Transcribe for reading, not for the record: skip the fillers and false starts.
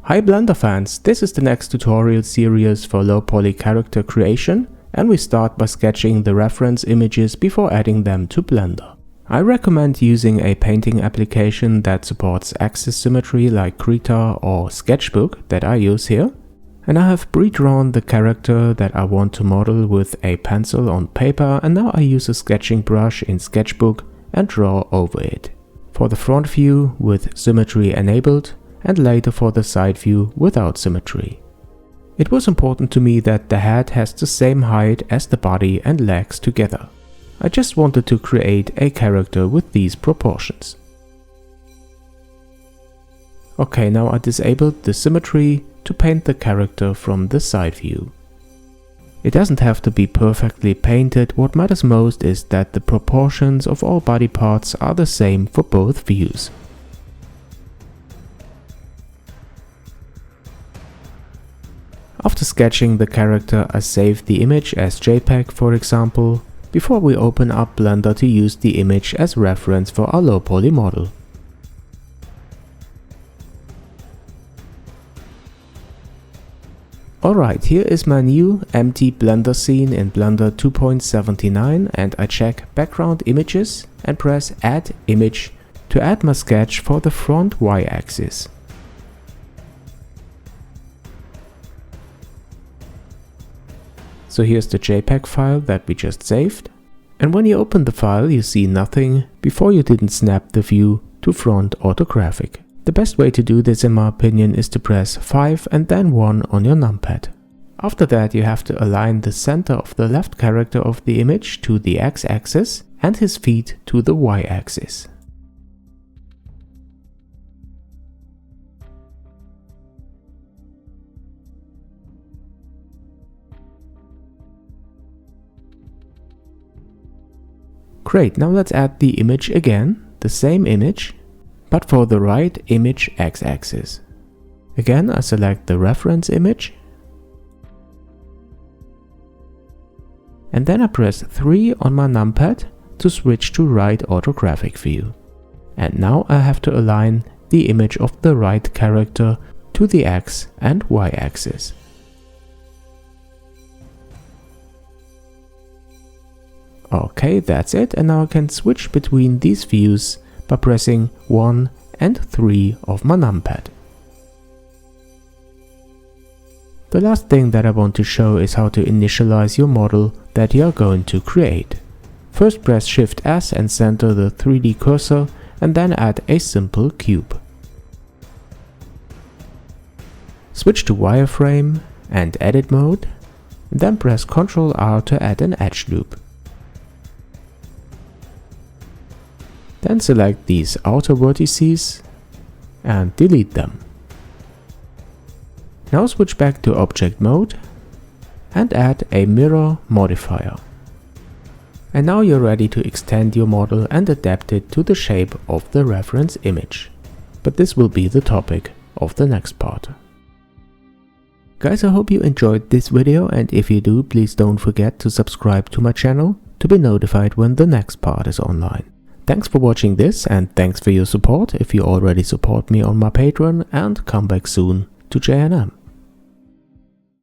Hi Blender fans, this is the next tutorial series for low poly character creation, and we start by sketching the reference images before adding them to Blender. I recommend using a painting application that supports axis symmetry like Krita or Sketchbook that I use here. And I have pre-drawn the character that I want to model with a pencil on paper, and now I use a sketching brush in Sketchbook and draw over it. For the front view with symmetry enabled, and later for the side view without symmetry. It was important to me that the head has the same height as the body and legs together. I just wanted to create a character with these proportions. Okay, now I disabled the symmetry to paint the character from the side view. It doesn't have to be perfectly painted, what matters most is that the proportions of all body parts are the same for both views. After sketching the character, I saved the image as JPEG, for example, before we open up Blender to use the image as reference for our low poly model. Alright, here is my new empty Blender scene in Blender 2.79, and I check Background Images and press Add Image to add my sketch for the front Y-axis. So here's the JPEG file that we just saved, and when you open the file you see nothing before you didn't snap the view to front orthographic. The best way to do this in my opinion is to press 5 and then 1 on your numpad. After that you have to align the center of the left character of the image to the x-axis and his feet to the y-axis. Great, now let's add the image again, the same image, but for the right image x-axis. Again, I select the reference image, and then I press 3 on my numpad to switch to right orthographic view. And now I have to align the image of the right character to the x and y axis. Okay, that's it, and now I can switch between these views by pressing 1 and 3 of my numpad. The last thing that I want to show is how to initialize your model that you are going to create. First press Shift S and center the 3D cursor, and then add a simple cube. Switch to wireframe and edit mode, and then press Ctrl R to add an edge loop. Then select these outer vertices and delete them. Now switch back to object mode and add a mirror modifier. And now you're ready to extend your model and adapt it to the shape of the reference image. But this will be the topic of the next part. Guys, I hope you enjoyed this video, and if you do, please don't forget to subscribe to my channel to be notified when the next part is online. Thanks for watching this, and thanks for your support if you already support me on my Patreon, and come back soon to JNM.